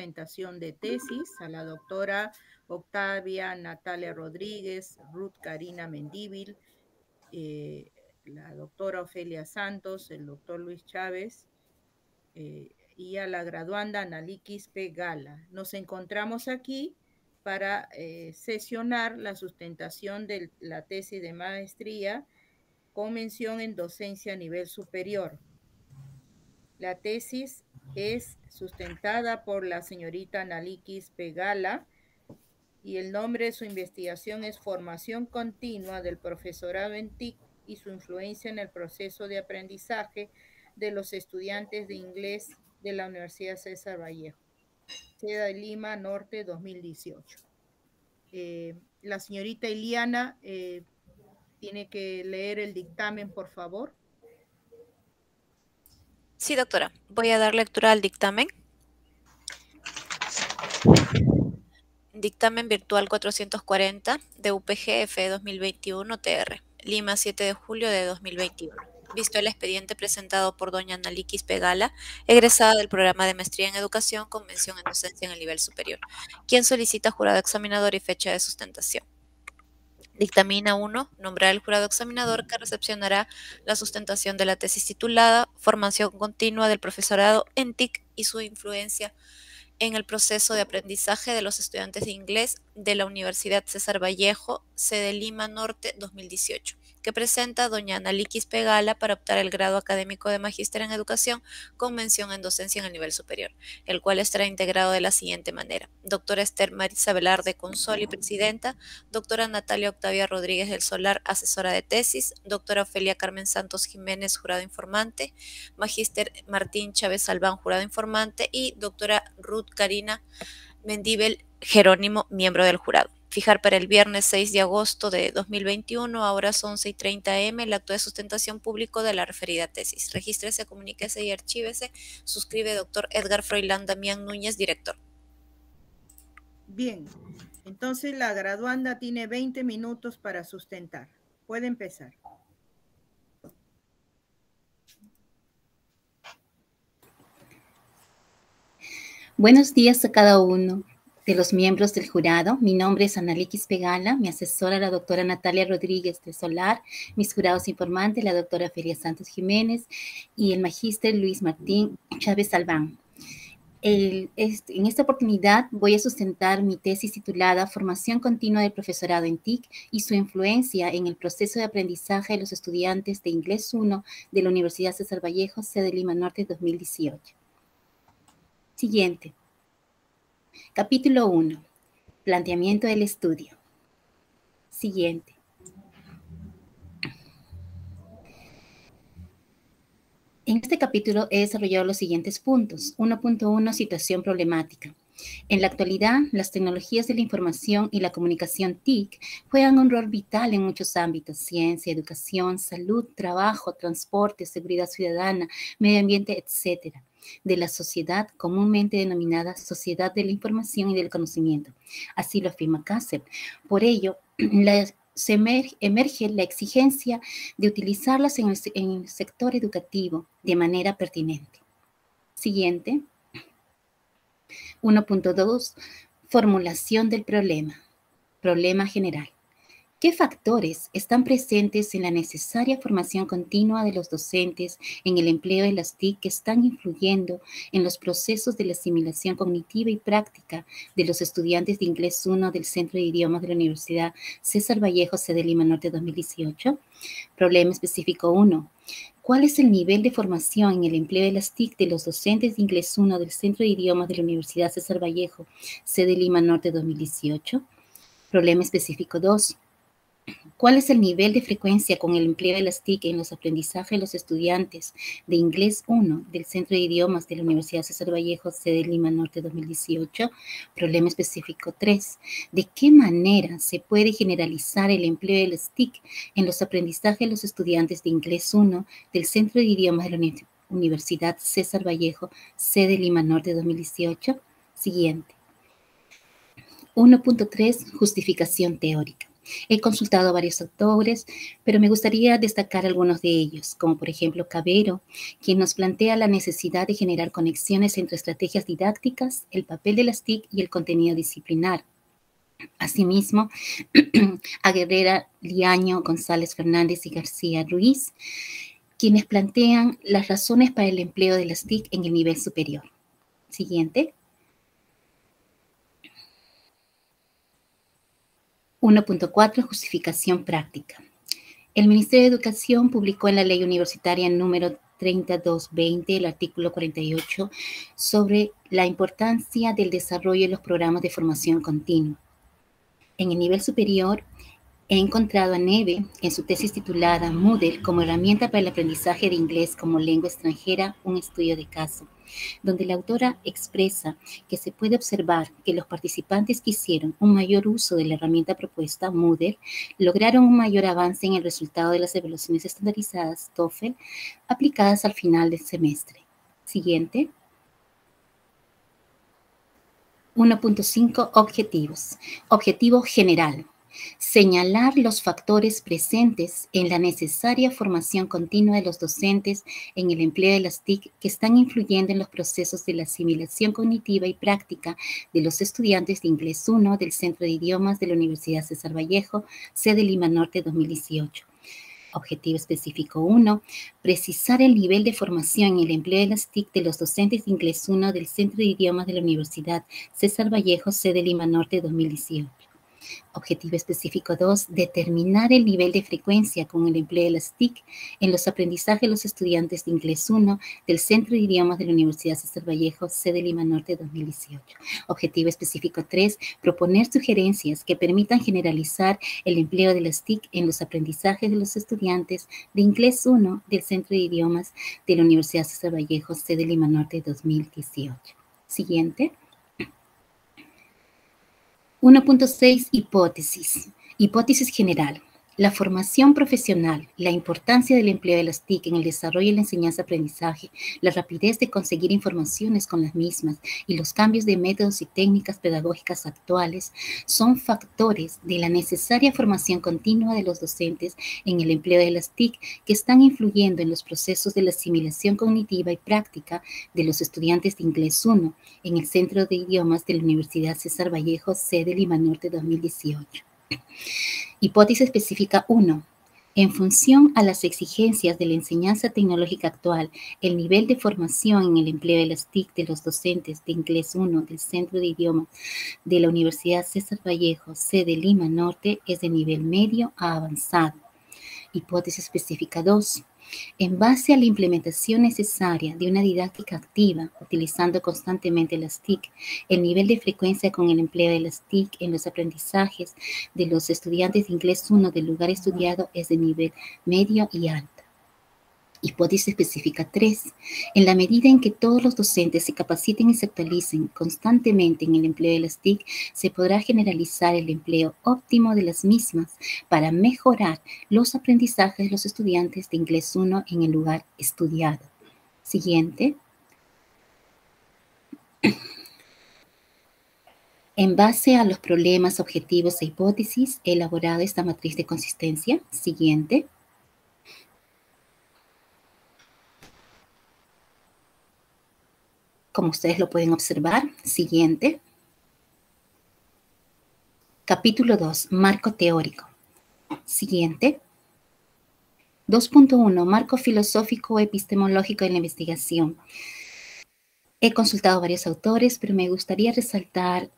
sustentación de tesis, a la doctora Octavia Natalia Rodríguez, Ruth Karina Mendívil, la doctora Ofelia Santos, el doctor Luis Chávez, y a la graduanda Analikis P. Gala. Nos encontramos aquí para sesionar la sustentación de la tesis de maestría con mención en docencia a nivel superior. La tesis es sustentada por la señorita Analikis P. Gala y el nombre de su investigación es Formación continua del profesorado en TIC y su influencia en el proceso de aprendizaje de los estudiantes de inglés de la Universidad César Vallejo, sede de Lima Norte 2018. La señorita Iliana tiene que leer el dictamen, por favor. Sí, doctora. Voy a dar lectura al dictamen. Dictamen virtual 440 de UPGF 2021 TR, Lima 7 de julio de 2021. Visto el expediente presentado por doña Analikis P. Gala, egresada del programa de maestría en educación con mención en docencia en el nivel superior, quien solicita jurado examinador y fecha de sustentación. Dictamina 1. Nombrar el jurado examinador que recepcionará la sustentación de la tesis titulada Formación continua del profesorado en TIC y su influencia en el proceso de aprendizaje de los estudiantes de inglés de la Universidad César Vallejo, sede Lima Norte 2018, que presenta doña Analikis P. Gala para optar el grado académico de Magíster en Educación con mención en docencia en el nivel superior, el cual estará integrado de la siguiente manera: doctora Esther Marisa Velarde Consoli, presidenta; doctora Natalia Octavia Rodríguez del Solar, asesora de tesis; doctora Ofelia Carmen Santos Jiménez, jurado informante; magíster Martín Chávez Albán, jurado informante; y doctora Ruth Karina Mendívil Jerónimo, miembro del jurado. Fijar para el viernes 6 de agosto de 2021 a horas 11:30 am el acto de sustentación público de la referida tesis. Regístrese, comuníquese y archívese. Suscribe doctor Edgar Froilán Damián Núñez, director. Bien, entonces la graduanda tiene 20 minutos para sustentar. Puede empezar. Buenos días a cada uno de los miembros del jurado. Mi nombre es Analikis P. Gala, mi asesora la doctora Natalia Rodríguez de Solar, mis jurados informantes la doctora Ofelia Santos Jiménez y el magíster Luis Martín Chávez Albán. En esta oportunidad voy a sustentar mi tesis titulada Formación continua del profesorado en TIC y su influencia en el proceso de aprendizaje de los estudiantes de Inglés 1 de la Universidad César Vallejo, sede Lima Norte 2018. Siguiente. Capítulo 1. Planteamiento del estudio. Siguiente. En este capítulo he desarrollado los siguientes puntos. 1.1. Situación problemática. En la actualidad, las tecnologías de la información y la comunicación TIC juegan un rol vital en muchos ámbitos: ciencia, educación, salud, trabajo, transporte, seguridad ciudadana, medio ambiente, etc., de la sociedad comúnmente denominada sociedad de la información y del conocimiento. Así lo afirma Kasser. Por ello, emerge la exigencia de utilizarlas en el sector educativo de manera pertinente. Siguiente. 1.2. Formulación del problema. Problema general. ¿Qué factores están presentes en la necesaria formación continua de los docentes en el empleo de las TIC que están influyendo en los procesos de la asimilación cognitiva y práctica de los estudiantes de Inglés 1 del Centro de Idiomas de la Universidad César Vallejo, sede Lima Norte 2018? Problema específico 1. ¿Cuál es el nivel de formación en el empleo de las TIC de los docentes de Inglés 1 del Centro de Idiomas de la Universidad César Vallejo, sede Lima Norte 2018? Problema específico 2. ¿Cuál es el nivel de frecuencia con el empleo de las TIC en los aprendizajes de los estudiantes de Inglés 1 del Centro de Idiomas de la Universidad César Vallejo, sede Lima Norte 2018? Problema específico 3. ¿De qué manera se puede generalizar el empleo de las TIC en los aprendizajes de los estudiantes de Inglés 1 del Centro de Idiomas de la Universidad César Vallejo, sede Lima Norte 2018? Siguiente. 1.3. Justificación teórica. He consultado a varios autores, pero me gustaría destacar algunos de ellos, como por ejemplo Cabero, quien nos plantea la necesidad de generar conexiones entre estrategias didácticas, el papel de las TIC y el contenido disciplinar. Asimismo, a Guerrera, Liaño, González Fernández y García Ruiz, quienes plantean las razones para el empleo de las TIC en el nivel superior. Siguiente. 1.4. Justificación práctica. El Ministerio de Educación publicó en la Ley Universitaria número 3220, el artículo 48, sobre la importancia del desarrollo de los programas de formación continua. En el nivel superior, he encontrado a Neve en su tesis titulada Moodle como herramienta para el aprendizaje de inglés como lengua extranjera, un estudio de caso, donde la autora expresa que se puede observar que los participantes que hicieron un mayor uso de la herramienta propuesta, Moodle, lograron un mayor avance en el resultado de las evaluaciones estandarizadas TOEFL aplicadas al final del semestre. Siguiente. 1.5. Objetivos. Objetivo general. Señalar los factores presentes en la necesaria formación continua de los docentes en el empleo de las TIC que están influyendo en los procesos de la asimilación cognitiva y práctica de los estudiantes de Inglés 1 del Centro de Idiomas de la Universidad César Vallejo, sede Lima Norte 2018. Objetivo específico 1. Precisar el nivel de formación en el empleo de las TIC de los docentes de Inglés 1 del Centro de Idiomas de la Universidad César Vallejo, sede Lima Norte 2018. Objetivo específico 2. Determinar el nivel de frecuencia con el empleo de las TIC en los aprendizajes de los estudiantes de Inglés 1 del Centro de Idiomas de la Universidad César Vallejo, sede Lima Norte 2018. Objetivo específico 3. Proponer sugerencias que permitan generalizar el empleo de las TIC en los aprendizajes de los estudiantes de Inglés 1 del Centro de Idiomas de la Universidad César Vallejo, sede Lima Norte 2018. Siguiente. 1.6. Hipótesis. Hipótesis general. La formación profesional, la importancia del empleo de las TIC en el desarrollo de la enseñanza-aprendizaje, la rapidez de conseguir informaciones con las mismas y los cambios de métodos y técnicas pedagógicas actuales son factores de la necesaria formación continua de los docentes en el empleo de las TIC que están influyendo en los procesos de la asimilación cognitiva y práctica de los estudiantes de Inglés 1 en el Centro de Idiomas de la Universidad César Vallejo, sede Lima Norte 2018. Hipótesis específica 1. En función a las exigencias de la enseñanza tecnológica actual, el nivel de formación en el empleo de las TIC de los docentes de Inglés 1 del Centro de Idiomas de la Universidad César Vallejo, sede Lima Norte, es de nivel medio a avanzado. Hipótesis específica 2. En base a la implementación necesaria de una didáctica activa, utilizando constantemente las TIC, el nivel de frecuencia con el empleo de las TIC en los aprendizajes de los estudiantes de Inglés 1 del lugar estudiado es de nivel medio y alto. Hipótesis específica 3. En la medida en que todos los docentes se capaciten y se actualicen constantemente en el empleo de las TIC, se podrá generalizar el empleo óptimo de las mismas para mejorar los aprendizajes de los estudiantes de Inglés 1 en el lugar estudiado. Siguiente. En base a los problemas, objetivos e hipótesis, he elaborado esta matriz de consistencia. Siguiente. Como ustedes lo pueden observar. Siguiente. Capítulo 2. Marco teórico. Siguiente. 2.1. Marco filosófico epistemológico de la investigación. He consultado varios autores, pero me gustaría resaltar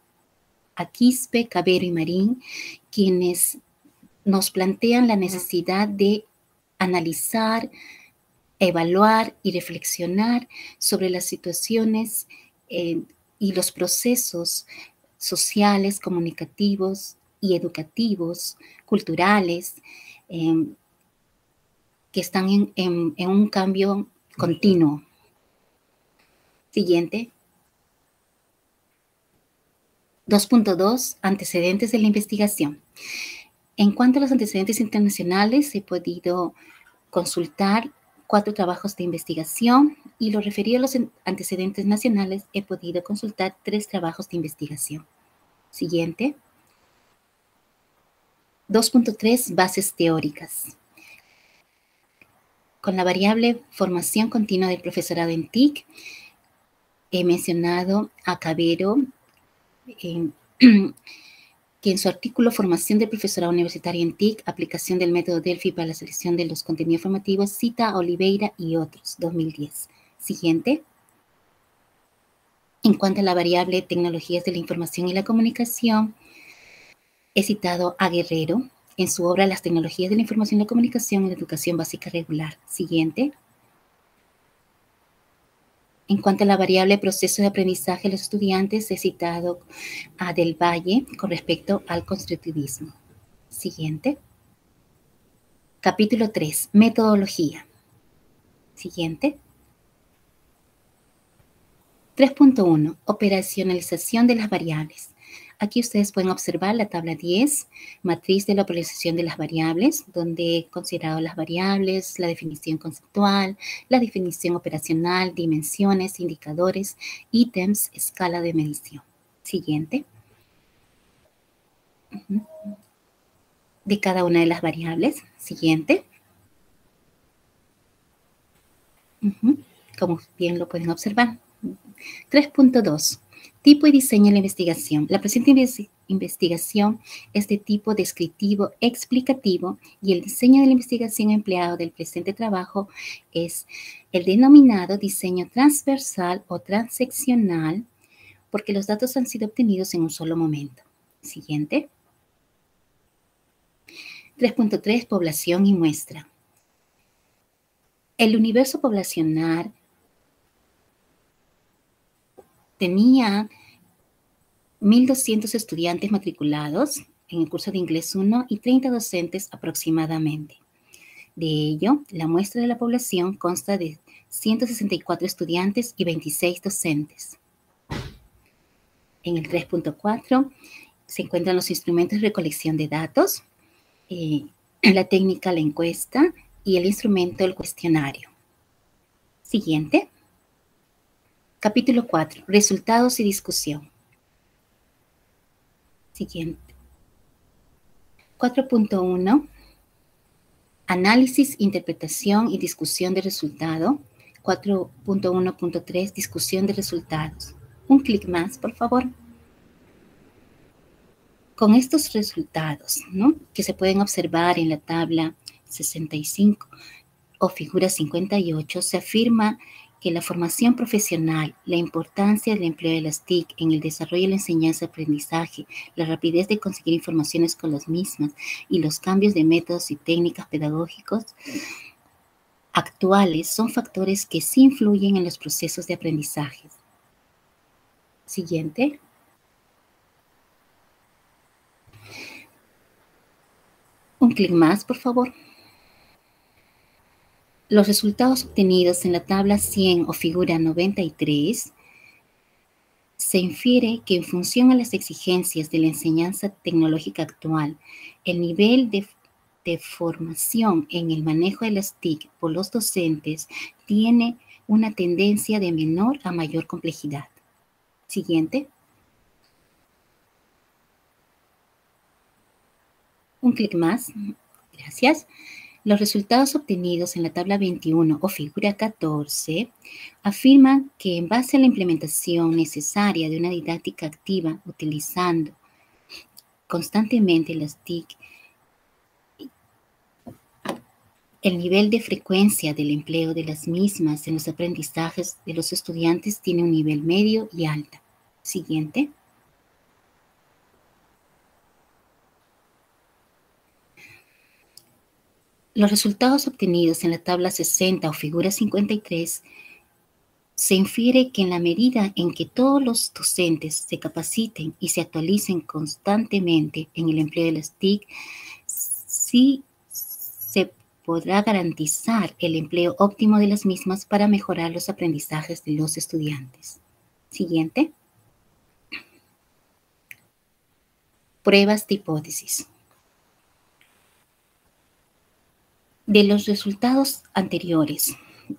a Quispe, Cabero y Marín, quienes nos plantean la necesidad de analizar, evaluar y reflexionar sobre las situaciones y los procesos sociales, comunicativos y educativos, culturales, que están en un cambio continuo. Siguiente. 2.2. Antecedentes de la investigación. En cuanto a los antecedentes internacionales, he podido consultar 4 trabajos de investigación y lo referido a los antecedentes nacionales, he podido consultar 3 trabajos de investigación. Siguiente. 2.3 Bases teóricas. Con la variable formación continua del profesorado en TIC, he mencionado a Cabero, que en su artículo Formación del profesorado universitario en TIC, aplicación del método Delphi para la selección de los contenidos formativos, cita a Oliveira y otros, 2010. Siguiente. En cuanto a la variable tecnologías de la información y la comunicación, he citado a Guerrero en su obra Las tecnologías de la información y la comunicación en la educación básica regular. Siguiente. En cuanto a la variable proceso de aprendizaje de los estudiantes, he citado a Del Valle con respecto al constructivismo. Siguiente. Capítulo 3. Metodología. Siguiente. 3.1. Operacionalización de las variables. Aquí ustedes pueden observar la tabla 10, matriz de la operación de las variables, donde he considerado las variables, la definición conceptual, la definición operacional, dimensiones, indicadores, ítems, escala de medición. Siguiente. De cada una de las variables. Siguiente. Como bien lo pueden observar. 3.2. Tipo y diseño de la investigación. La presente investigación es de tipo descriptivo explicativo y el diseño de la investigación empleado del presente trabajo es el denominado diseño transversal o transeccional porque los datos han sido obtenidos en un solo momento. Siguiente. 3.3. Población y muestra. El universo poblacional tenía 1.200 estudiantes matriculados en el curso de Inglés 1 y 30 docentes aproximadamente. De ello, la muestra de la población consta de 164 estudiantes y 26 docentes. En el 3.4 se encuentran los instrumentos de recolección de datos, la técnica, la encuesta y el instrumento, el cuestionario. Siguiente. Capítulo 4. Resultados y discusión. Siguiente. 4.1. Análisis, interpretación y discusión de resultado. 4.1.3. Discusión de resultados. Un clic más, por favor. Con estos resultados, ¿no?, que se pueden observar en la tabla 65 o figura 58, se afirma que la formación profesional, la importancia del empleo de las TIC en el desarrollo de la enseñanza-aprendizaje, la rapidez de conseguir informaciones con las mismas y los cambios de métodos y técnicas pedagógicos actuales son factores que sí influyen en los procesos de aprendizaje. Siguiente. Un clic más, por favor. Los resultados obtenidos en la tabla 100 o figura 93 se infiere que en función a las exigencias de la enseñanza tecnológica actual, el nivel de formación en el manejo de las TIC por los docentes tiene una tendencia de menor a mayor complejidad. Siguiente. Un clic más. Gracias. Los resultados obtenidos en la tabla 21 o figura 14 afirman que en base a la implementación necesaria de una didáctica activa utilizando constantemente las TIC, el nivel de frecuencia del empleo de las mismas en los aprendizajes de los estudiantes tiene un nivel medio y alto. Siguiente. Los resultados obtenidos en la tabla 60 o figura 53 se infiere que en la medida en que todos los docentes se capaciten y se actualicen constantemente en el empleo de las TIC, sí se podrá garantizar el empleo óptimo de las mismas para mejorar los aprendizajes de los estudiantes. Siguiente. Pruebas de hipótesis. De los resultados anteriores,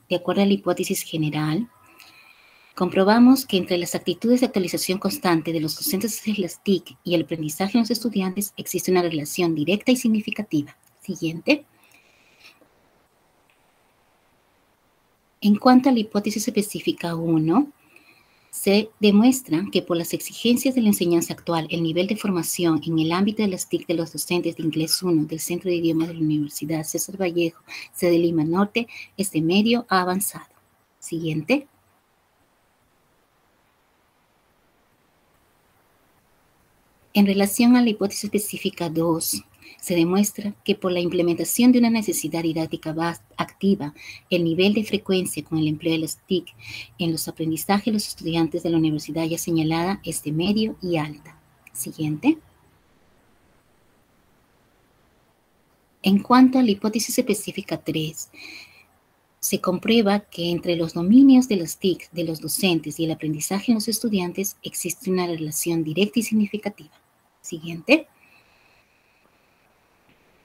de acuerdo a la hipótesis general, Comprobamos que entre las actitudes de actualización constante de los docentes hacia las TIC y el aprendizaje de los estudiantes existe una relación directa y significativa. Siguiente. En cuanto a la hipótesis específica 1, se demuestra que por las exigencias de la enseñanza actual, el nivel de formación en el ámbito de las TIC de los docentes de Inglés 1 del Centro de Idiomas de la Universidad César Vallejo, sede de Lima Norte, es de medio a avanzado. Siguiente. En relación a la hipótesis específica 2, se demuestra que por la implementación de una necesidad didáctica activa, el nivel de frecuencia con el empleo de las TIC en los aprendizajes de los estudiantes de la universidad ya señalada es de medio y alta. Siguiente. En cuanto a la hipótesis específica 3, se comprueba que entre los dominios de las TIC de los docentes y el aprendizaje en los estudiantes existe una relación directa y significativa. Siguiente.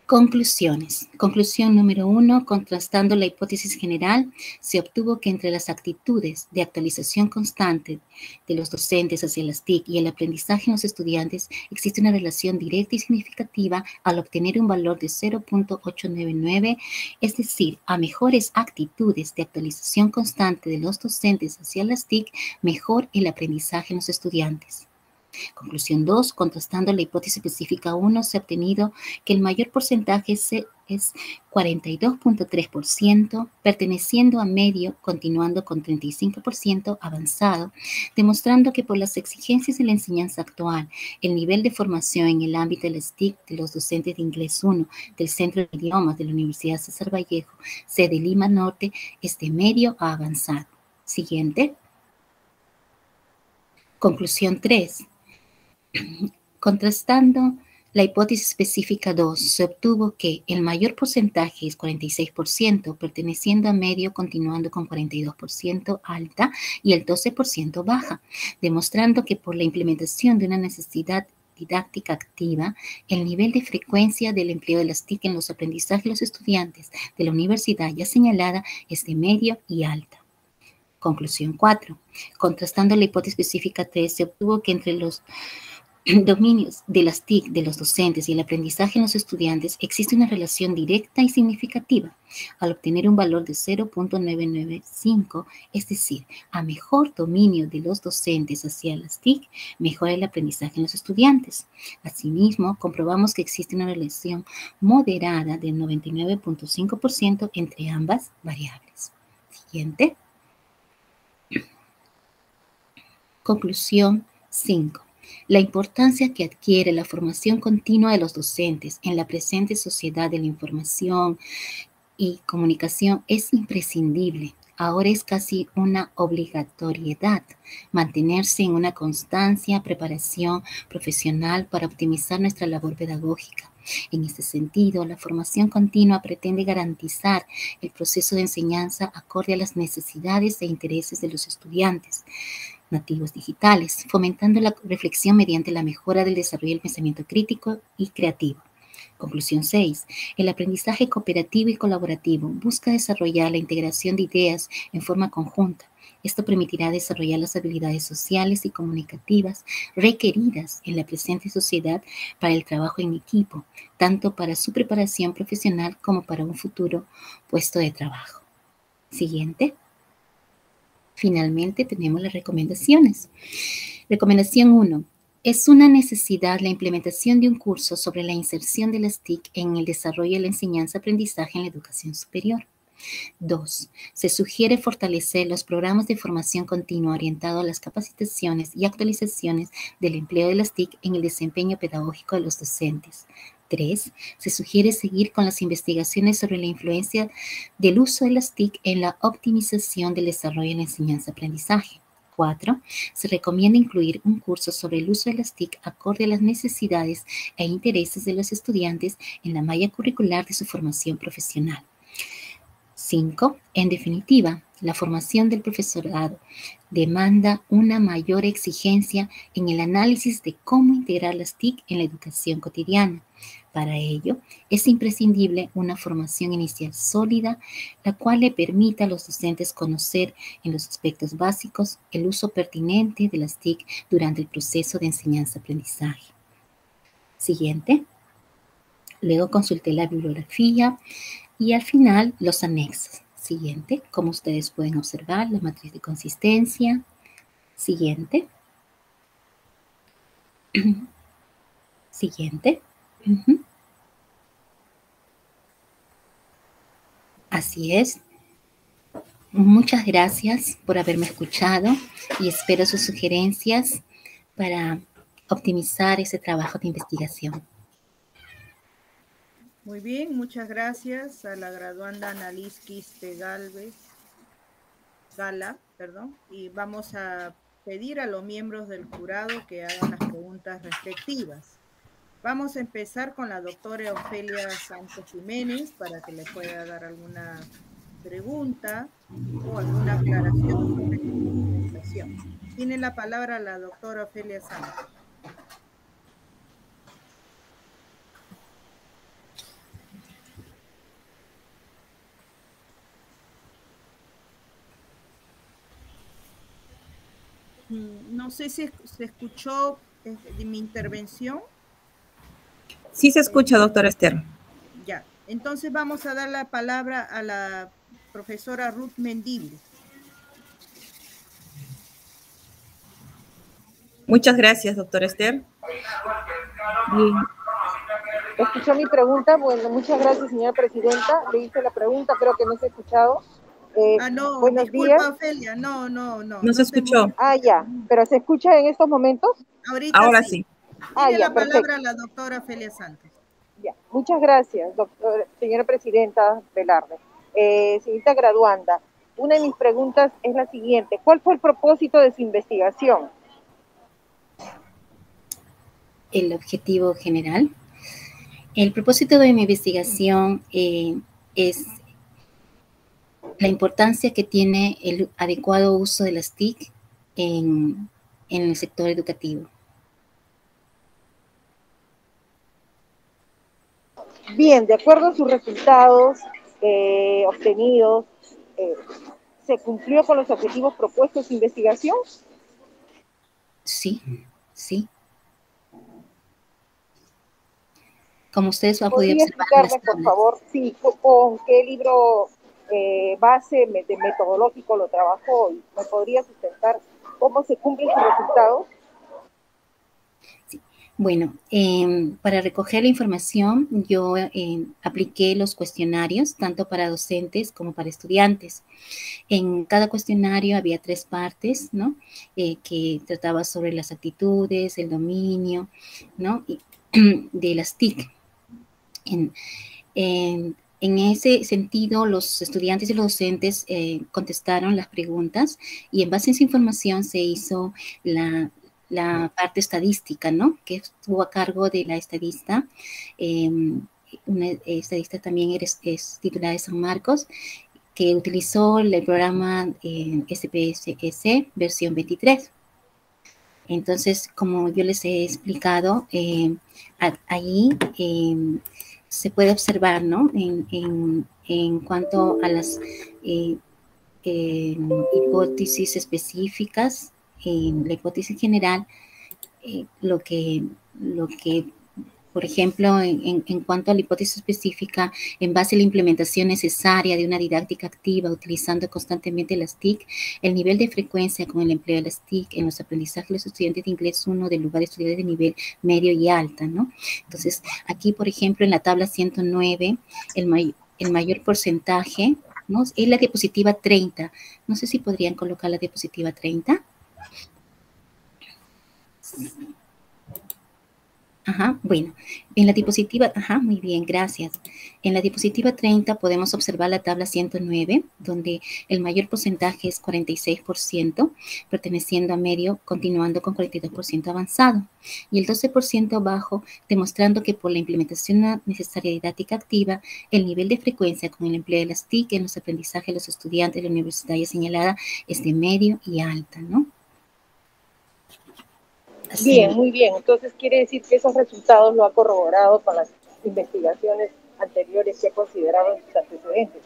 Conclusiones. Conclusión número 1. Contrastando la hipótesis general, se obtuvo que entre las actitudes de actualización constante de los docentes hacia las TIC y el aprendizaje en los estudiantes existe una relación directa y significativa al obtener un valor de 0.899, es decir, a mejores actitudes de actualización constante de los docentes hacia las TIC, mejor el aprendizaje en los estudiantes. Conclusión 2. Contrastando la hipótesis específica 1, se ha obtenido que el mayor porcentaje es 42.3%, perteneciendo a medio, continuando con 35% avanzado, demostrando que por las exigencias de la enseñanza actual, el nivel de formación en el ámbito de las TIC de los docentes de Inglés 1 del Centro de Idiomas de la Universidad César Vallejo, sede de Lima Norte, es de medio a avanzado. Siguiente. Conclusión 3. Contrastando la hipótesis específica 2, se obtuvo que el mayor porcentaje es 46%, perteneciendo a medio, continuando con 42% alta y el 12% baja, demostrando que por la implementación de una necesidad didáctica activa, el nivel de frecuencia del empleo de las TIC en los aprendizajes de los estudiantes de la universidad ya señalada es de medio y alta. Conclusión 4. Contrastando la hipótesis específica 3, se obtuvo que entre los dominios de las TIC de los docentes y el aprendizaje en los estudiantes existe una relación directa y significativa al obtener un valor de 0.995, es decir, a mejor dominio de los docentes hacia las TIC, mejora el aprendizaje en los estudiantes. Asimismo, comprobamos que existe una relación moderada del 99.5% entre ambas variables. Siguiente. Conclusión 5. La importancia que adquiere la formación continua de los docentes en la presente sociedad de la información y comunicación es imprescindible. Ahora es casi una obligatoriedad mantenerse en una constancia, preparación profesional para optimizar nuestra labor pedagógica. En este sentido, la formación continua pretende garantizar el proceso de enseñanza acorde a las necesidades e intereses de los estudiantes nativos digitales, fomentando la reflexión mediante la mejora del desarrollo del pensamiento crítico y creativo. Conclusión 6. El aprendizaje cooperativo y colaborativo busca desarrollar la integración de ideas en forma conjunta. Esto permitirá desarrollar las habilidades sociales y comunicativas requeridas en la presente sociedad para el trabajo en equipo, tanto para su preparación profesional como para un futuro puesto de trabajo. Siguiente. Finalmente tenemos las recomendaciones. Recomendación 1. Es una necesidad la implementación de un curso sobre la inserción de las TIC en el desarrollo de la enseñanza-aprendizaje en la educación superior. 2. Se sugiere fortalecer los programas de formación continua orientados a las capacitaciones y actualizaciones del empleo de las TIC en el desempeño pedagógico de los docentes. 3. Se sugiere seguir con las investigaciones sobre la influencia del uso de las TIC en la optimización del desarrollo de la enseñanza-aprendizaje. 4. Se recomienda incluir un curso sobre el uso de las TIC acorde a las necesidades e intereses de los estudiantes en la malla curricular de su formación profesional. 5. En definitiva, la formación del profesorado demanda una mayor exigencia en el análisis de cómo integrar las TIC en la educación cotidiana, Para ello, es imprescindible una formación inicial sólida, la cual le permita a los docentes conocer en los aspectos básicos el uso pertinente de las TIC durante el proceso de enseñanza-aprendizaje. Siguiente. Luego consulté la bibliografía y al final los anexos. Siguiente. Como ustedes pueden observar, la matriz de consistencia. Siguiente. Siguiente. Así es. Muchas gracias por haberme escuchado y espero sus sugerencias para optimizar ese trabajo de investigación. Muy bien, muchas gracias a la graduanda Analiskis Gala, y vamos a pedir a los miembros del jurado que hagan las preguntas respectivas. Vamos a empezar con la doctora Ofelia Santos Jiménez para que le pueda dar alguna pregunta o alguna aclaración sobre la presentación. Tiene la palabra la doctora Ofelia Santos. No sé si se escuchó de mi intervención. Sí se escucha, doctora Esther. Ya, entonces vamos a dar la palabra a la profesora Ruth Mendívil. Muchas gracias, doctora Esther. Bien. ¿Escuchó mi pregunta? Bueno, muchas gracias, señora presidenta. Le hice la pregunta, creo que no se ha escuchado. No, buenos disculpa, días. Ofelia, no. No se escuchó. Ya, ¿pero se escucha en estos momentos? Ahora sí. Tiene la palabra la doctora Ofelia Santos. Ya, muchas gracias, señora presidenta Velarde. Señorita graduanda, una de mis preguntas es la siguiente. ¿Cuál fue el propósito de su investigación? El objetivo general. El propósito de mi investigación es la importancia que tiene el adecuado uso de las TIC en el sector educativo. Bien, de acuerdo a sus resultados obtenidos, ¿se cumplió con los objetivos propuestos en su investigación? Sí. Como ustedes han podido observar. ¿Podría explicarme, por favor, sí, con qué libro base metodológico lo trabajó? ¿Y me podría sustentar cómo se cumplen sus resultados? Sí. Bueno, para recoger la información, yo apliqué los cuestionarios, tanto para docentes como para estudiantes. En cada cuestionario había 3 partes, ¿no? Que trataba sobre las actitudes, el dominio, ¿no? De las TIC. En ese sentido, los estudiantes y los docentes contestaron las preguntas y en base a esa información se hizo la parte estadística, ¿no? Que estuvo a cargo de la estadista. Una estadista también es titular de San Marcos, que utilizó el programa SPSS versión 23. Entonces, como yo les he explicado, allí se puede observar, ¿no? En cuanto a las hipótesis específicas, la hipótesis general, lo que por ejemplo, en cuanto a la hipótesis específica, en base a la implementación necesaria de una didáctica activa, utilizando constantemente las TIC, el nivel de frecuencia con el empleo de las TIC en los aprendizajes de los estudiantes de inglés 1 del lugar de estudiantes de nivel medio y alta, ¿no? Entonces, aquí, por ejemplo, en la tabla 109, el mayor porcentaje, ¿no? Es la diapositiva 30. No sé si podrían colocar la diapositiva 30. Bueno, en la diapositiva, muy bien, gracias. En la diapositiva 30 podemos observar la tabla 109, donde el mayor porcentaje es 46%, perteneciendo a medio, continuando con 42% avanzado, y el 12% bajo, demostrando que por la implementación necesaria didáctica activa, el nivel de frecuencia con el empleo de las TIC en los aprendizajes de los estudiantes de la universitaria señalada es de medio y alta, ¿no? Sí. Bien, muy bien. Entonces quiere decir que esos resultados lo ha corroborado con las investigaciones anteriores que ha considerado en sus antecedentes.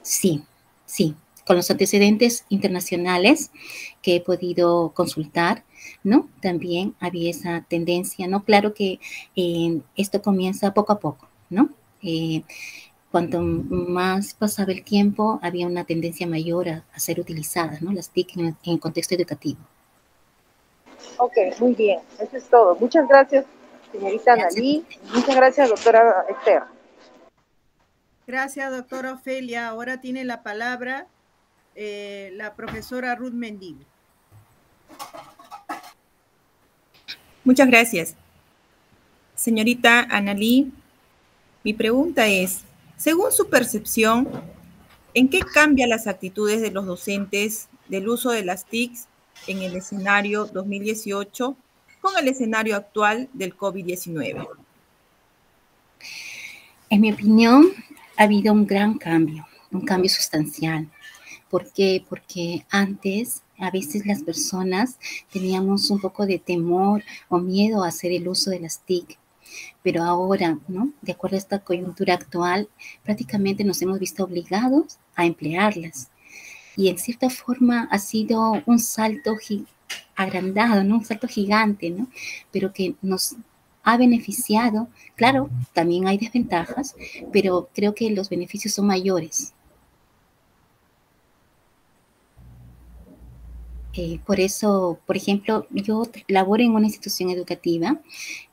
Sí, sí, con los antecedentes internacionales que he podido consultar, ¿no? También había esa tendencia, ¿no? Claro que esto comienza poco a poco, ¿no? Cuanto más pasaba el tiempo, había una tendencia mayor a ser utilizadas, ¿no? Las TIC en el contexto educativo. Ok, muy bien. Eso es todo. Muchas gracias, señorita Gracias. Analí. Muchas gracias, doctora Esther. Gracias, doctora Ofelia. Ahora tiene la palabra la profesora Ruth Mendívil. Muchas gracias. Señorita Analí, mi pregunta es, según su percepción, ¿en qué cambian las actitudes de los docentes del uso de las TICs en el escenario 2018 con el escenario actual del COVID-19? En mi opinión, ha habido un gran cambio, un cambio sustancial. ¿Por qué? Porque antes a veces las personas teníamos un poco de temor o miedo a hacer el uso de las TIC, pero ahora, ¿no? De acuerdo a esta coyuntura actual, prácticamente nos hemos visto obligados a emplearlas. Y en cierta forma ha sido un salto agrandado, ¿no? Un salto gigante, ¿no? Pero que nos ha beneficiado. Claro, también hay desventajas, pero creo que los beneficios son mayores. Por eso, por ejemplo, yo laboro en una institución educativa,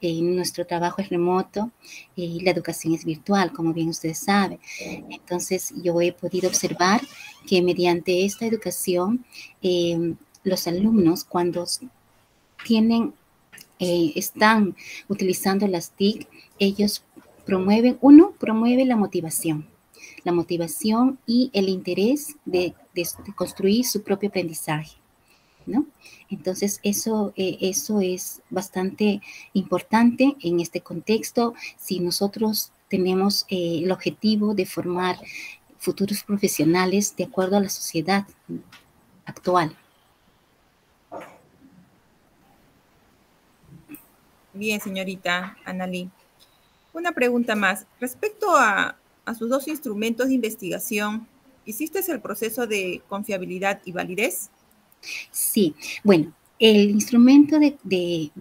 nuestro trabajo es remoto y la educación es virtual, como bien ustedes saben. Entonces, yo he podido observar que mediante esta educación, los alumnos cuando están utilizando las TIC, ellos promueve la motivación y el interés de construir su propio aprendizaje, ¿no? Entonces, eso es bastante importante en este contexto. Si nosotros tenemos el objetivo de formar futuros profesionales de acuerdo a la sociedad actual. Bien, señorita Analí. Una pregunta más. Respecto a sus dos instrumentos de investigación, ¿hiciste el proceso de confiabilidad y validez? Sí, bueno, el instrumento de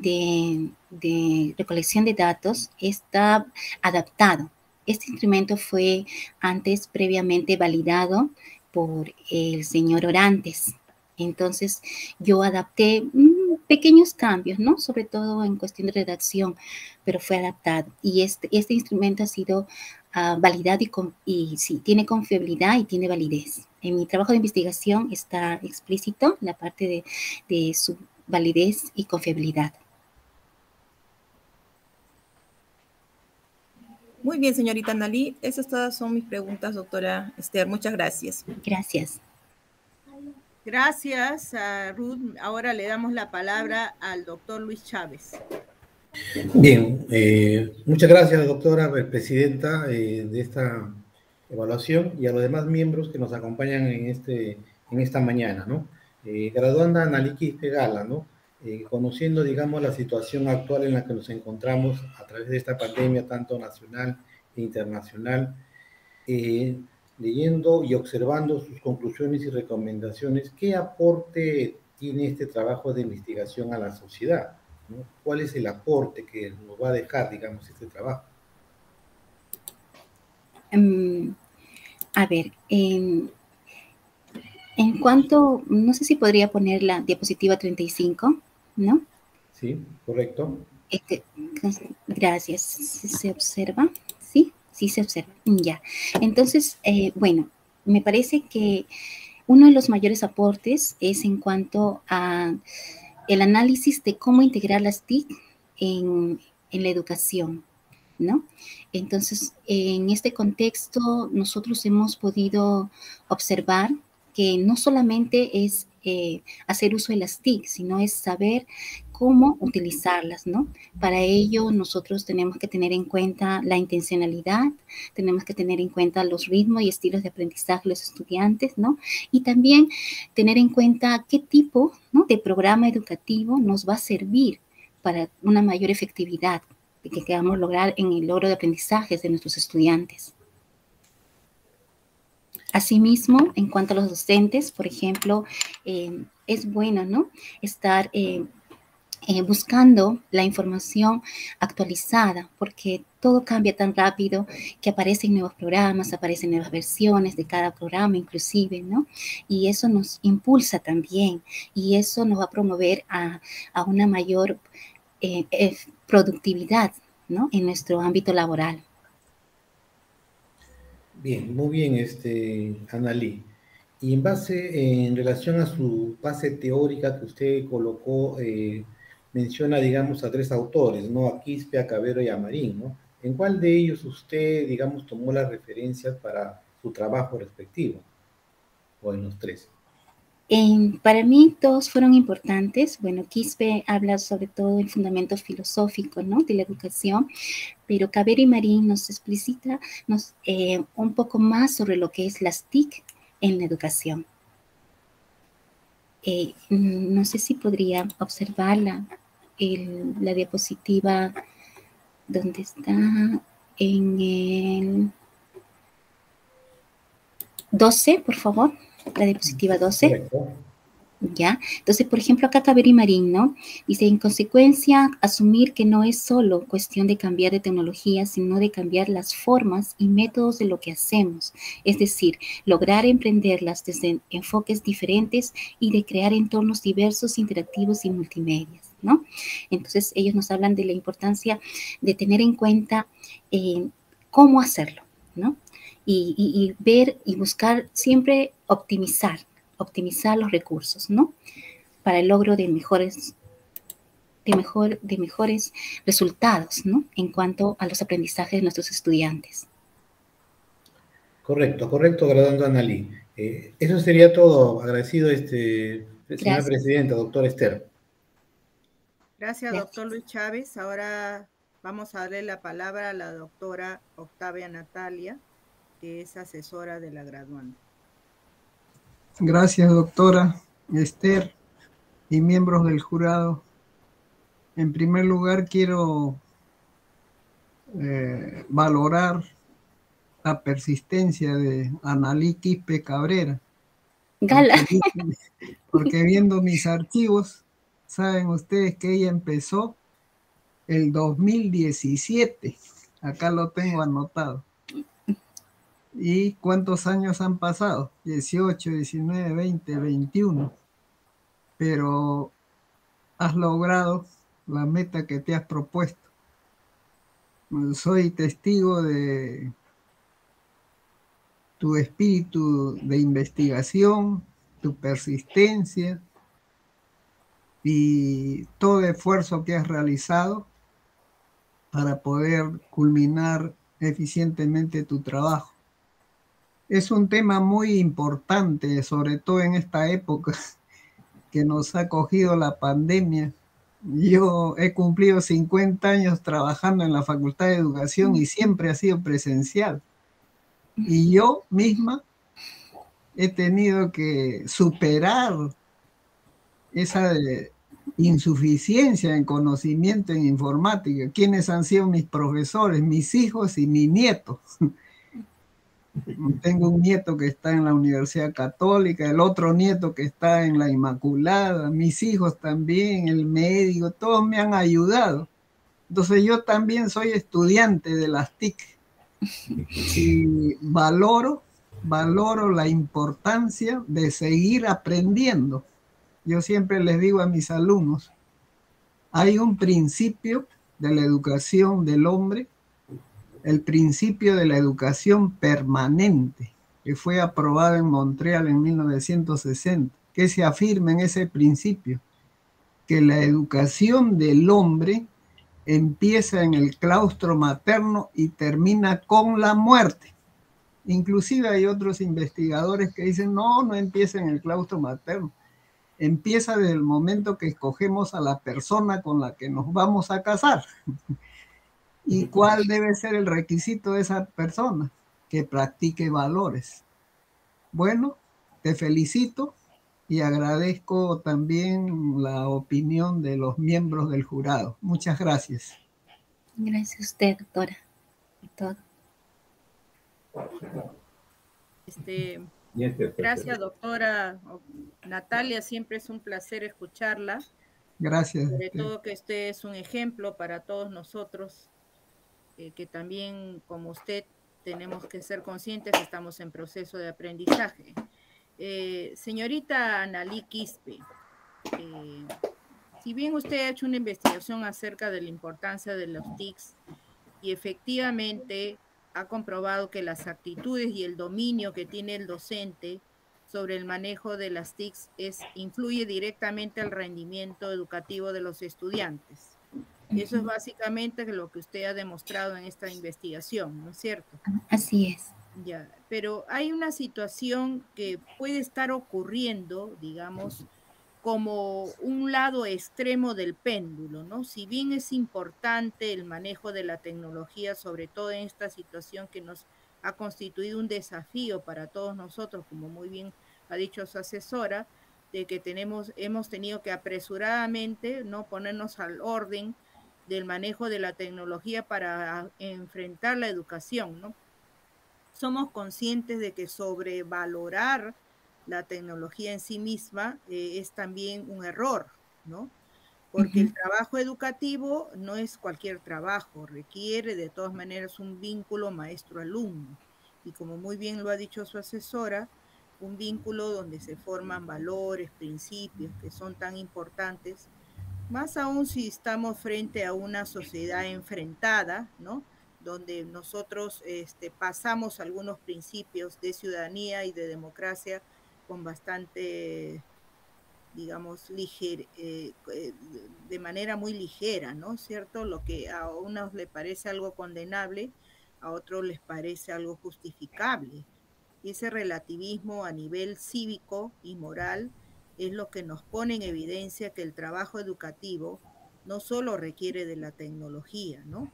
recolección de datos está adaptado. Este instrumento fue antes previamente validado por el señor Orantes. Entonces, yo adapté pequeños cambios, ¿no? Sobre todo en cuestión de redacción, pero fue adaptado. Y este instrumento ha sido validado y sí, tiene confiabilidad y tiene validez. En mi trabajo de investigación está explícito la parte de su validez y confiabilidad. Muy bien, señorita Analí. Esas todas son mis preguntas, doctora Esther. Muchas gracias. Gracias. Gracias, Ruth. Ahora le damos la palabra al doctor Luis Chávez. Bien, muchas gracias, doctora presidenta de esta evaluación y a los demás miembros que nos acompañan en esta mañana, ¿no? Graduanda Analí Pegala, ¿no? Conociendo, digamos, la situación actual en la que nos encontramos a través de esta pandemia, tanto nacional e internacional, leyendo y observando sus conclusiones y recomendaciones, ¿qué aporte tiene este trabajo de investigación a la sociedad? ¿No? ¿Cuál es el aporte que nos va a dejar, digamos, este trabajo? A ver, en cuanto, no sé si podría poner la diapositiva 35, ¿no? Sí, correcto. Gracias. ¿Se observa? ¿Sí? Sí se observa. Ya. Entonces, bueno, me parece que uno de los mayores aportes es en cuanto a el análisis de cómo integrar las TIC en la educación, ¿no? Entonces, en este contexto, nosotros hemos podido observar que no solamente es hacer uso de las TIC, sino es saber cómo utilizarlas, ¿no? Para ello, nosotros tenemos que tener en cuenta la intencionalidad, tenemos que tener en cuenta los ritmos y estilos de aprendizaje de los estudiantes, ¿no? Y también tener en cuenta qué tipo, ¿no?, de programa educativo nos va a servir para una mayor efectividad que queramos lograr en el logro de aprendizajes de nuestros estudiantes. Asimismo, en cuanto a los docentes, por ejemplo, es bueno, ¿no?, estar buscando la información actualizada, porque todo cambia tan rápido que aparecen nuevos programas, aparecen nuevas versiones de cada programa inclusive, ¿no? Y eso nos impulsa también, y eso nos va a promover a una mayor productividad, ¿no?, en nuestro ámbito laboral. Bien, muy bien, Annalí. Y en relación a su base teórica que usted colocó, menciona, digamos, a 3 autores, ¿no? A Quispe, a Cavero y a Marín, ¿no? ¿En cuál de ellos usted, digamos, tomó las referencias para su trabajo respectivo? ¿O en los 3? Para mí todos fueron importantes. Bueno, Quispe habla sobre todo del fundamento filosófico, ¿no?, de la educación, pero Cavero y Marín nos explicita un poco más sobre lo que es las TIC en la educación. No sé si podría observar la diapositiva donde está en el 12, por favor, la diapositiva 12. Correcto. ¿Ya? Entonces, por ejemplo, acá Cavero y Marín, ¿no?, dice, en consecuencia, asumir que no es solo cuestión de cambiar de tecnología, sino de cambiar las formas y métodos de lo que hacemos. Es decir, lograr emprenderlas desde enfoques diferentes y de crear entornos diversos, interactivos y multimedias, ¿no? Entonces, ellos nos hablan de la importancia de tener en cuenta cómo hacerlo, ¿no? Y ver y buscar siempre optimizar los recursos, ¿no?, para el logro de mejores resultados, ¿no?, en cuanto a los aprendizajes de nuestros estudiantes. Correcto, graduando Annalí. Eso sería todo. Agradecido, señora presidenta, doctora Esther. Gracias, doctor Luis Chávez. Ahora vamos a darle la palabra a la doctora Octavia Natalia, que es asesora de la graduanda. Gracias, doctora Esther y miembros del jurado. En primer lugar, quiero valorar la persistencia de Annalí Quispe Cabrera. Porque viendo mis archivos, saben ustedes que ella empezó el 2017. Acá lo tengo anotado. ¿Y cuántos años han pasado? 18, 19, 20, 21. Pero has logrado la meta que te has propuesto. Soy testigo de tu espíritu de investigación, tu persistencia y todo esfuerzo que has realizado para poder culminar eficientemente tu trabajo. Es un tema muy importante, sobre todo en esta época que nos ha cogido la pandemia. Yo he cumplido 50 años trabajando en la Facultad de Educación y siempre ha sido presencial. Y yo misma he tenido que superar esa insuficiencia en conocimiento en informática. ¿Quiénes han sido mis profesores? Mis hijos y mi nieto. Tengo un nieto que está en la Universidad Católica, el otro nieto que está en la Inmaculada, mis hijos también, el médico, todos me han ayudado. Entonces yo también soy estudiante de las TIC y valoro la importancia de seguir aprendiendo. Yo siempre les digo a mis alumnos, hay un principio de la educación del hombre, el principio de la educación permanente, que fue aprobado en Montreal en 1960, que se afirma en ese principio, que la educación del hombre empieza en el claustro materno y termina con la muerte. Inclusive hay otros investigadores que dicen, no empieza en el claustro materno, empieza desde el momento que escogemos a la persona con la que nos vamos a casar. ¿Y cuál debe ser el requisito de esa persona? Que practique valores. Bueno, te felicito y agradezco también la opinión de los miembros del jurado. Muchas gracias. Gracias a usted, doctora, por todo. Gracias, doctora Natalia. Siempre es un placer escucharla. Gracias. Sobre todo que usted es un ejemplo para todos nosotros, que también, como usted, tenemos que ser conscientes que estamos en proceso de aprendizaje. Señorita Analí Quispe, si bien usted ha hecho una investigación acerca de la importancia de los TICs y efectivamente ha comprobado que las actitudes y el dominio que tiene el docente sobre el manejo de las TICs influye directamente al rendimiento educativo de los estudiantes. Eso es básicamente lo que usted ha demostrado en esta investigación, ¿no es cierto? Así es. Ya, pero hay una situación que puede estar ocurriendo, digamos, como un lado extremo del péndulo, ¿no? Si bien es importante el manejo de la tecnología, sobre todo en esta situación que nos ha constituido un desafío para todos nosotros, como muy bien ha dicho su asesora, de que hemos tenido que apresuradamente, ¿no?, ponernos al orden del manejo de la tecnología para enfrentar la educación, ¿no? Somos conscientes de que sobrevalorar la tecnología en sí misma es también un error, ¿no? Porque el trabajo educativo no es cualquier trabajo, requiere de todas maneras un vínculo maestro-alumno. Y como muy bien lo ha dicho su asesora, un vínculo donde se forman valores, principios que son tan importantes, más aún si estamos frente a una sociedad enfrentada, ¿no?, donde nosotros pasamos algunos principios de ciudadanía y de democracia con bastante, digamos, de manera muy ligera, ¿no es cierto? Lo que a unos les parece algo condenable, a otros les parece algo justificable. Y ese relativismo a nivel cívico y moral es lo que nos pone en evidencia que el trabajo educativo no solo requiere de la tecnología, ¿no?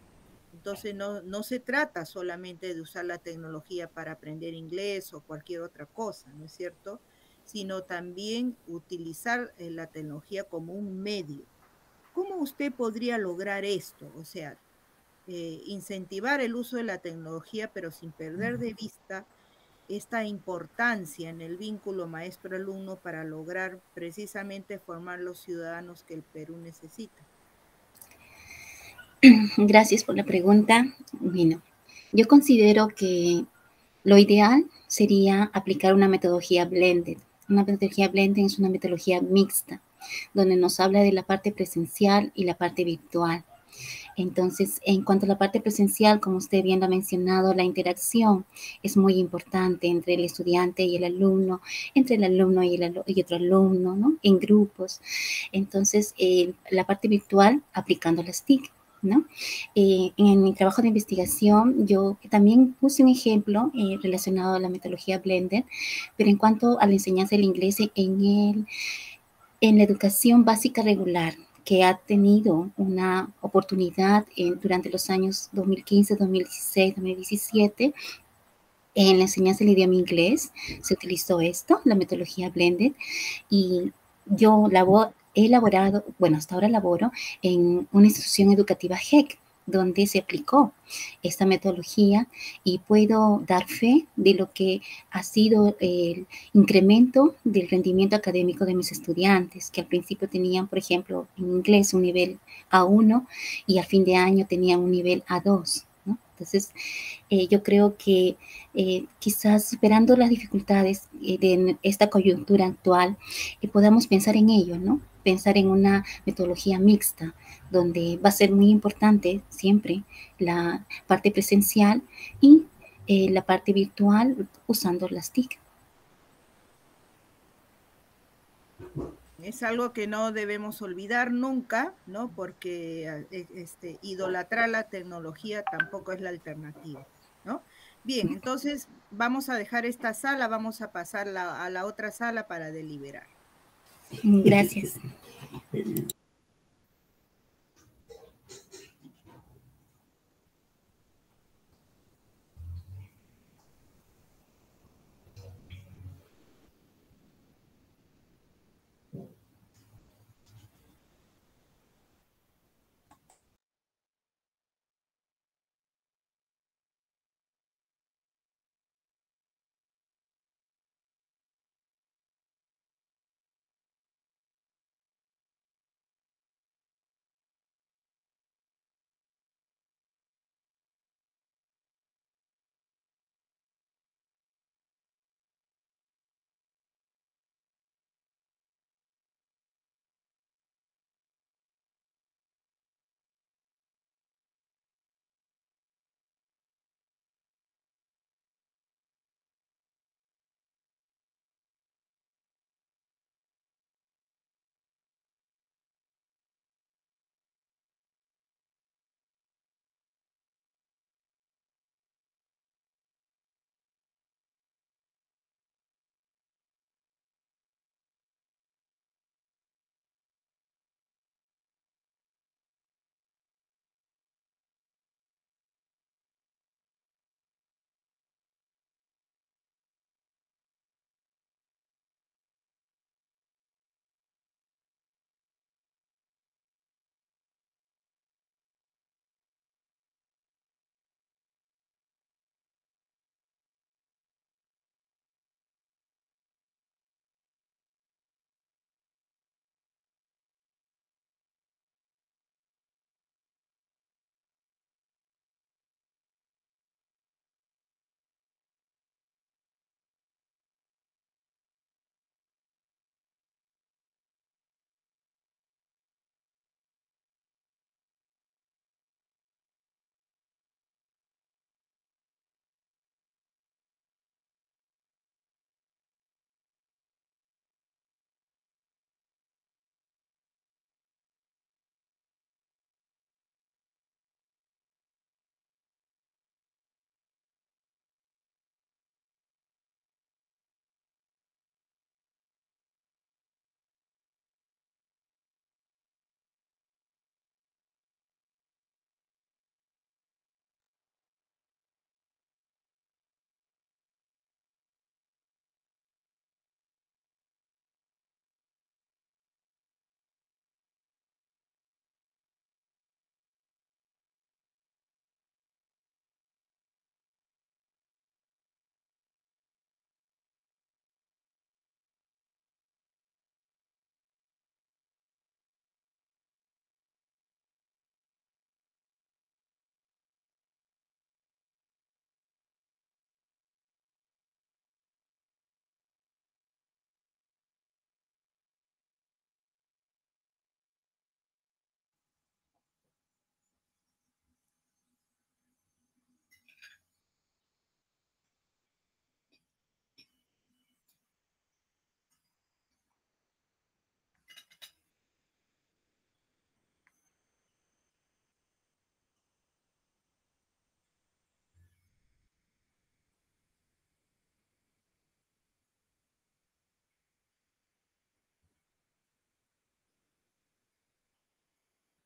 Entonces no se trata solamente de usar la tecnología para aprender inglés o cualquier otra cosa, ¿no es cierto? Sino también utilizar la tecnología como un medio. ¿Cómo usted podría lograr esto? O sea, incentivar el uso de la tecnología, pero sin perder de vista esta importancia en el vínculo maestro-alumno para lograr precisamente formar los ciudadanos que el Perú necesita. Gracias por la pregunta. Bueno, yo considero que lo ideal sería aplicar una metodología blended. Una metodología blended es una metodología mixta, donde nos habla de la parte presencial y la parte virtual. Entonces, en cuanto a la parte presencial, como usted bien lo ha mencionado, la interacción es muy importante entre el estudiante y el alumno, entre el alumno y otro alumno, ¿no?, en grupos. Entonces, la parte virtual, aplicando las TIC, ¿no? En mi trabajo de investigación, yo también puse un ejemplo relacionado a la metodología Blended, pero en cuanto a la enseñanza del inglés en la educación básica regular, que ha tenido una oportunidad durante los años 2015, 2016, 2017, en la enseñanza del idioma inglés se utilizó esto, la metodología Blended, y yo he elaborado, bueno, hasta ahora laboro en una institución educativa GEC, donde se aplicó esta metodología y puedo dar fe de lo que ha sido el incremento del rendimiento académico de mis estudiantes, que al principio tenían, por ejemplo, en inglés un nivel A1 y a fin de año tenían un nivel A2, ¿no? Entonces, yo creo que quizás superando las dificultades de esta coyuntura actual, podamos pensar en ello, ¿no? Pensar en una metodología mixta, donde va a ser muy importante siempre la parte presencial y la parte virtual usando las TIC. Es algo que no debemos olvidar nunca, ¿no? Porque idolatrar la tecnología tampoco es la alternativa, ¿no? Bien, entonces vamos a dejar esta sala, vamos a pasar a la otra sala para deliberar. Gracias.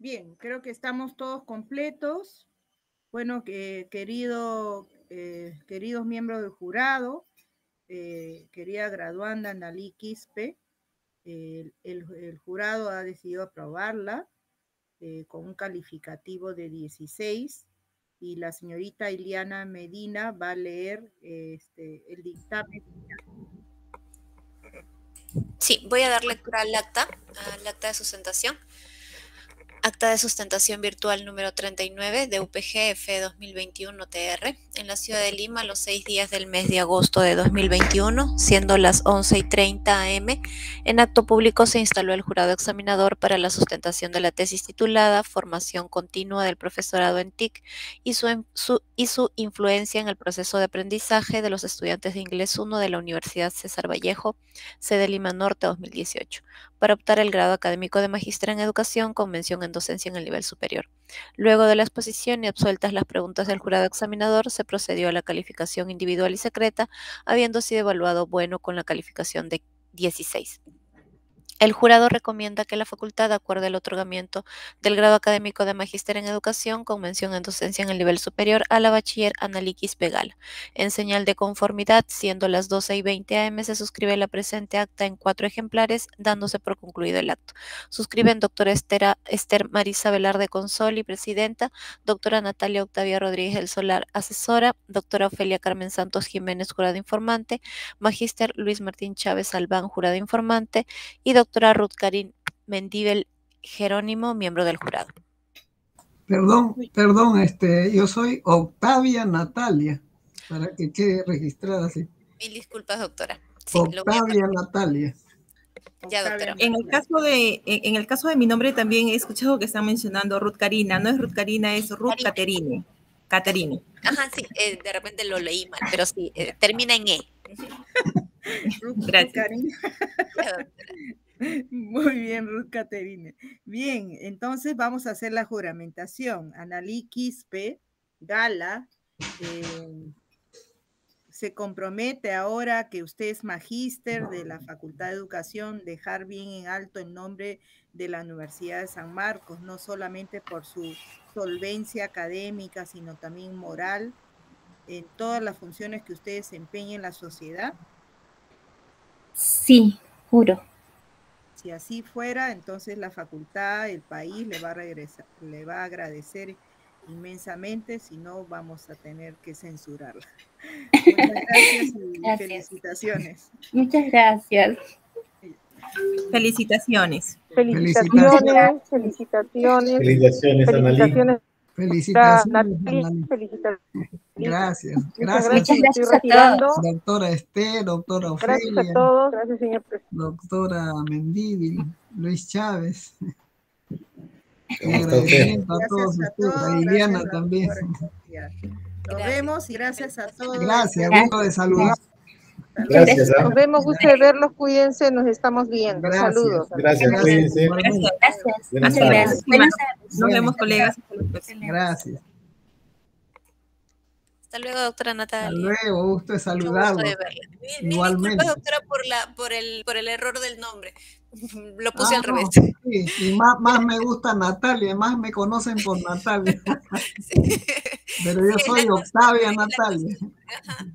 Bien, creo que estamos todos completos. Bueno, queridos miembros del jurado, querida graduanda Analí Quispe, el jurado ha decidido aprobarla con un calificativo de 16 y la señorita Iliana Medina va a leer el dictamen. Sí, voy a dar lectura al acta de sustentación. Acta de sustentación virtual número 39 de UPGF 2021-TR en la ciudad de Lima los 6 días del mes de agosto de 2021, siendo las 11:30 am. En acto público se instaló el jurado examinador para la sustentación de la tesis titulada Formación continua del profesorado en TIC y su influencia en el proceso de aprendizaje de los estudiantes de Inglés 1 de la Universidad César Vallejo, sede Lima Norte 2018, para optar el grado académico de Magíster en Educación con mención en docencia en el nivel superior. Luego de la exposición y absueltas las preguntas del jurado examinador, se procedió a la calificación individual y secreta, habiendo sido evaluado bueno con la calificación de 16. El jurado recomienda que la facultad acuerde el otorgamiento del grado académico de Magíster en Educación con mención en docencia en el nivel superior a la bachiller Analí Quispe Gala. En señal de conformidad, siendo las 12:20 am, se suscribe la presente acta en 4 ejemplares, dándose por concluido el acto. Suscriben doctora Esther Marisa Velarde Consoli, presidenta, doctora Natalia Octavia Rodríguez del Solar, asesora, doctora Ofelia Carmen Santos Jiménez, jurado informante, Magíster Luis Martín Chávez Albán, jurado informante, y doctora Ruth Karina Mendíbil Jerónimo, miembro del jurado. Perdón, yo soy Octavia Natalia, para que quede registrada así. Mil disculpas, doctora. Sí, Octavia Natalia. Ya, doctora. En el caso de mi nombre también he escuchado que están mencionando Ruth Karina. No es Ruth Karina, es Ruth Caterine. Caterine. Ajá, sí, de repente lo leí mal, pero sí, termina en E. Gracias. Muy bien, Ruth Caterine. Bien, entonces vamos a hacer la juramentación. Analí Quispe Gala se compromete ahora que usted es magíster de la Facultad de Educación, dejar bien en alto el nombre de la Universidad de San Marcos, no solamente por su solvencia académica, sino también moral, en todas las funciones que usted desempeña en la sociedad. Sí, juro. Si así fuera, entonces la facultad, el país le va a agradecer inmensamente, si no vamos a tener que censurarla. Muchas gracias y Gracias. Felicitaciones. Muchas gracias. Felicitaciones, Felicitaciones. felicitaciones. Felicitaciones, Analí. Felicitaciones, Natalie, Analí. felicitaciones. Gracias. Muchas Gracias, gracias, Muchas estoy gracias a retirando. doctora Esther, doctora Gracias Ofelia, a todos. Gracias, señor presidente. doctora Mendíbil, Luis Chávez. ¿Cómo está usted? Agradecimiento a todos Gracias a ustedes, todos. a Iliana Gracias, también. doctora. Nos vemos y gracias a todos. Gracias, gusto de saludar. Gracias. Nos vemos, gusto de verlos, cuídense, nos estamos viendo. Gracias. Saludos. Gracias, cuídense. Igualmente. Gracias. Buenas Muchas tardes. gracias. Buenas tardes. Nos vemos, colegas. Hasta la próxima. Gracias. Hasta luego, doctora Hasta Natalia. luego, gusto de Mucho saludarlo. gusto de verla. Mil Igualmente. disculpas, doctora, por el error del nombre. Lo puse al No, revés. sí, y más me gusta Natalia, más me conocen por Natalia. Sí. Pero yo Sí, soy la Octavia costumbre, Natalia. Ajá.